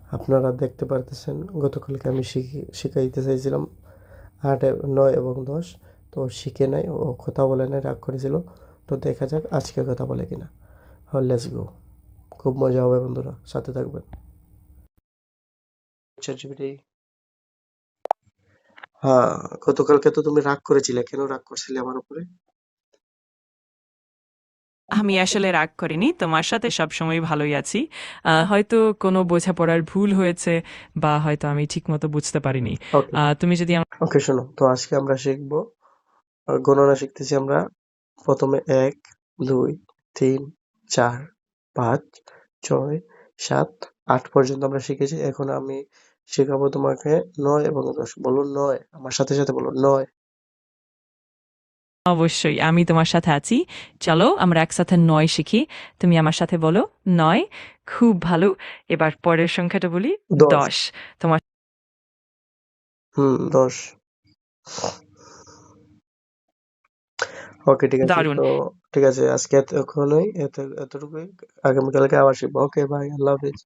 আপনারা দেখতে পারতেছেন গতকালকে আমি শিখাইতে চাইছিলাম 8, 9 এবং 10, তো শিখে নাই, ও কথা বলে নাই, রাগ করেছিল। তো দেখা যাক আজকে কথা বলে কিনা। লেটস গো, খুব মজা হবে বন্ধুরা, সাথে থাকবেন। ChatGPT, হ্যাঁ, গতকালকে তো তুমি রাগ করেছিলে, কেন রাগ করছিলে আমার উপরে? আমি আসলে রাগ করিনি। তোমার সাথে সবসময় ভালোই আছি। হয়তো কোনো বোঝাপড়ার ভুল হয়েছে বা হয়তো আমি ঠিকমতো বুঝতে পারিনি। ওকে, তুমি যদি ওকে, শোনো তো, আজকে আমরা শিখবো গণনা শিখতেছি আমরা। প্রথমে 1, 2, 3, 4, 5, 6, 7, 8 পর্যন্ত আমরা শিখেছি। এখন আমি শেখাবো তোমাকে 9 এবং 10। বলো 9, আমার সাথে সাথে বলো 9। অবশ্যই আমি তোমার সাথে আছি। চলো আমরা একসাথে ৯ শিখি। তুমি আমার সাথে বলো ৯। খুব ভালো। এবার পরের সংখ্যাটা বলি 10, ১০। তোমার 10। ওকে, ঠিক আছে দারুণ। তো। ঠিক আছে, আজকে এতক্ষণই, এতটুকুই। আগামীকালকে আবার শিখবো। ওকে, বাই, আল্লাহ হাফিজ।